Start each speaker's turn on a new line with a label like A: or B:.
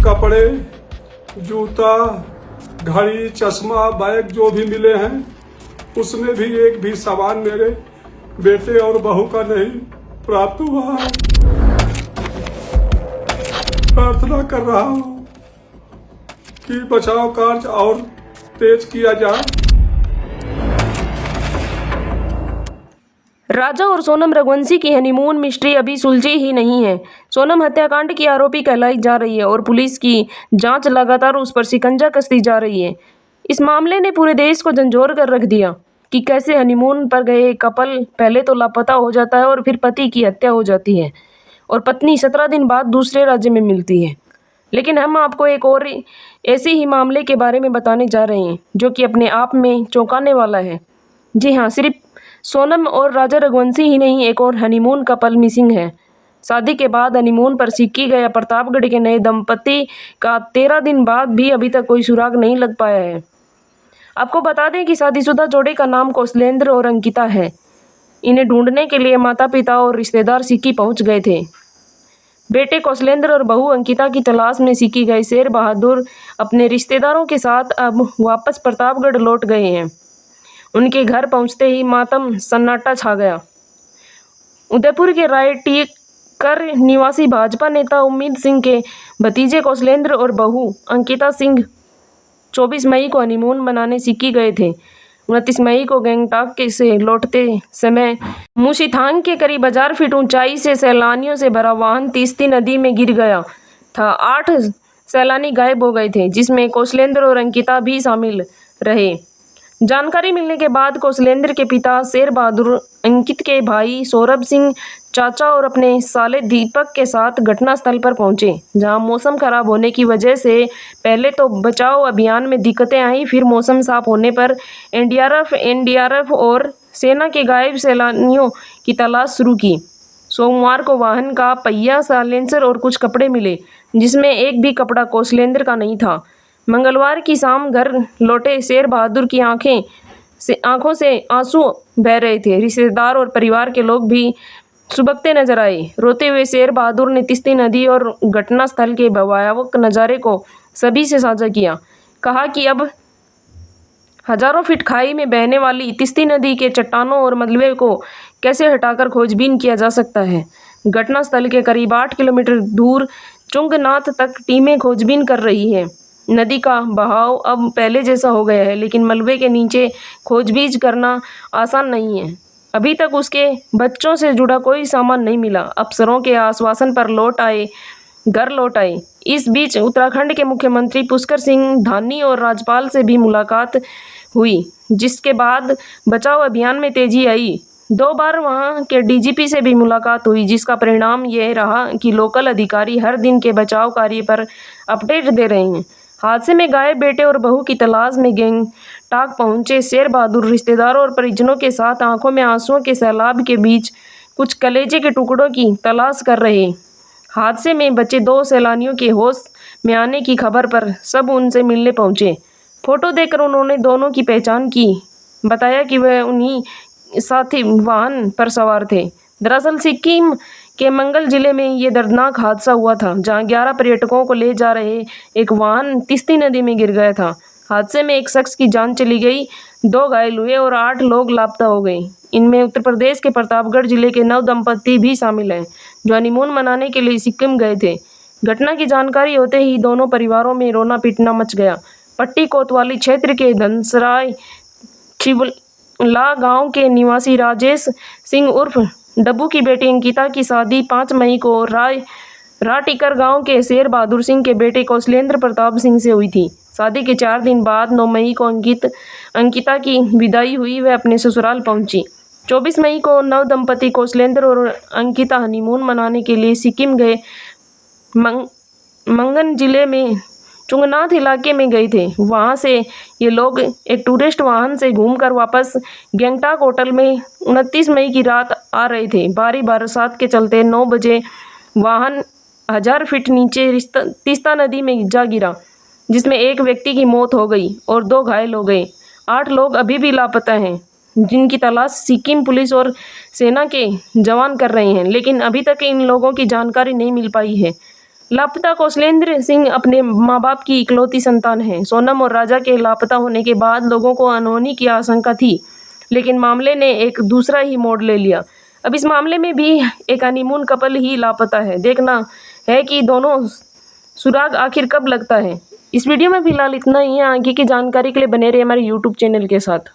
A: कपड़े, जूता, घड़ी, चश्मा, बैग जो भी मिले हैं उसमें भी एक भी सामान मेरे बेटे और बहू का नहीं प्राप्त हुआ है। प्रार्थना कर रहा हूँ कि बचाव कार्य और तेज किया जाए।
B: राजा और सोनम रघुवंशी की हनीमून मिस्ट्री अभी सुलझी ही नहीं है। सोनम हत्याकांड की आरोपी कहलाई जा रही है और पुलिस की जांच लगातार उस पर शिकंजा कसती जा रही है। इस मामले ने पूरे देश को झंझोर कर रख दिया कि कैसे हनीमून पर गए कपल पहले तो लापता हो जाता है और फिर पति की हत्या हो जाती है और पत्नी 17 दिन बाद दूसरे राज्य में मिलती है। लेकिन हम आपको एक और ऐसे ही मामले के बारे में बताने जा रहे हैं जो कि अपने आप में चौंकाने वाला है। जी हाँ, सिर्फ सोनम और राजा रघुवंशी ही नहीं, एक और हनीमून कपल मिसिंग है। शादी के बाद हनीमून पर सिक्की गया प्रतापगढ़ के नए दंपति का 13 दिन बाद भी अभी तक कोई सुराग नहीं लग पाया है। आपको बता दें कि शादीशुदा जोड़े का नाम कौशलेंद्र और अंकिता है। इन्हें ढूंढने के लिए माता पिता और रिश्तेदार सिक्की पहुंच गए थे। बेटे कौशलेंद्र और बहू अंकिता की तलाश में सिक्की गए शेर बहादुर अपने रिश्तेदारों के साथ अब वापस प्रतापगढ़ लौट गए हैं। उनके घर पहुंचते ही मातम सन्नाटा छा गया। उदयपुर के रायटीकर निवासी भाजपा नेता उम्मीद सिंह के भतीजे कौशलेंद्र और बहू अंकिता सिंह 24 मई को हनीमून मनाने सिक्की गए थे। 29 मई को गंगटोक से लौटते समय मुशीथांग के करीब 1000 फीट ऊंचाई से सैलानियों से भरा वाहन तीस्ती नदी में गिर गया था। 8 सैलानी गायब हो गए थे, जिसमें कौशलेंद्र और अंकिता भी शामिल रहे। जानकारी मिलने के बाद कौशलेंद्र के पिता शेर बहादुर अंकित के भाई सौरभ सिंह चाचा और अपने साले दीपक के साथ घटनास्थल पर पहुंचे, जहां मौसम खराब होने की वजह से पहले तो बचाव अभियान में दिक्कतें आई, फिर मौसम साफ होने पर एनडीआरएफ और सेना के गायब सैलानियों की तलाश शुरू की। सोमवार को वाहन का पहिया, साइलेंसर और कुछ कपड़े मिले, जिसमें एक भी कपड़ा कौशलेंद्र का नहीं था। मंगलवार की शाम घर लौटे शेर बहादुर की आंखों से आंसू बह रहे थे। रिश्तेदार और परिवार के लोग भी सुबकते नजर आए। रोते हुए शेर बहादुर ने तीस्ती नदी और घटनास्थल के भयावह नज़ारे को सभी से साझा किया। कहा कि अब हजारों फीट खाई में बहने वाली तीस्ती नदी के चट्टानों और मलबे को कैसे हटाकर खोजबीन किया जा सकता है। घटनास्थल के करीब 8 किलोमीटर दूर चुंगनाथ तक टीमें खोजबीन कर रही है। नदी का बहाव अब पहले जैसा हो गया है, लेकिन मलबे के नीचे खोजबीन करना आसान नहीं है। अभी तक उसके बच्चों से जुड़ा कोई सामान नहीं मिला। अफसरों के आश्वासन पर घर लौट आए। इस बीच उत्तराखंड के मुख्यमंत्री पुष्कर सिंह धामी और राज्यपाल से भी मुलाकात हुई, जिसके बाद बचाव अभियान में तेजी आई। 2 बार वहां के डीजीपी से भी मुलाकात हुई, जिसका परिणाम यह रहा कि लोकल अधिकारी हर दिन के बचाव कार्य पर अपडेट दे रहे हैं। हादसे में गायब बेटे और बहू की तलाश में गंगटोक पहुंचे शेर बहादुर रिश्तेदारों और परिजनों के साथ आंखों में आंसुओं के सैलाब के बीच कुछ कलेजे के टुकड़ों की तलाश कर रहे। हादसे में बचे 2 सैलानियों के होश में आने की खबर पर सब उनसे मिलने पहुंचे। फोटो देखकर उन्होंने दोनों की पहचान की। बताया कि वह उन्हीं साथी वाहन पर सवार थे। दरअसल सिक्किम के मंगल जिले में ये दर्दनाक हादसा हुआ था, जहां 11 पर्यटकों को ले जा रहे एक वाहन तीस्ती नदी में गिर गया था। हादसे में एक शख्स की जान चली गई, 2 घायल हुए और 8 लोग लापता हो गए। इनमें उत्तर प्रदेश के प्रतापगढ़ जिले के 9 दंपति भी शामिल हैं, जो हनीमून मनाने के लिए सिक्किम गए थे। घटना की जानकारी होते ही दोनों परिवारों में रोना पीटना मच गया। पट्टी कोतवाली क्षेत्र के धनसराय छिबला गांव के निवासी राजेश सिंह उर्फ डब्बू की बेटी अंकिता की शादी 5 मई को राटीकर गांव के शेर बहादुर सिंह के बेटे कौशलेंद्र प्रताप सिंह से हुई थी। शादी के 4 दिन बाद 9 मई को अंकिता की विदाई हुई, वह अपने ससुराल पहुंची। 24 मई को नव दंपति कौशलेंद्र और अंकिता हनीमून मनाने के लिए सिक्किम गए। मंगन जिले में चुंगनाथ इलाके में गए थे। वहां से ये लोग एक टूरिस्ट वाहन से घूमकर वापस गंगटोक होटल में 29 मई की रात आ रहे थे। भारी बरसात के चलते 9 बजे वाहन 1000 फीट नीचे तीस्ता नदी में जा गिरा, जिसमें एक व्यक्ति की मौत हो गई और 2 घायल हो गए। 8 लोग अभी भी लापता हैं। जिनकी तलाश सिक्किम पुलिस और सेना के जवान कर रहे हैं, लेकिन अभी तक इन लोगों की जानकारी नहीं मिल पाई है। लापता कौशलेंद्र सिंह अपने मां बाप की इकलौती संतान हैं। सोनम और राजा के लापता होने के बाद लोगों को अनहोनी की आशंका थी, लेकिन मामले ने एक दूसरा ही मोड़ ले लिया। अब इस मामले में भी एक हनीमून कपल ही लापता है। देखना है कि दोनों सुराग आखिर कब लगता है। इस वीडियो में फिलहाल इतना ही है। आगे की जानकारी के लिए बने रहिए हमारे यूट्यूब चैनल के साथ।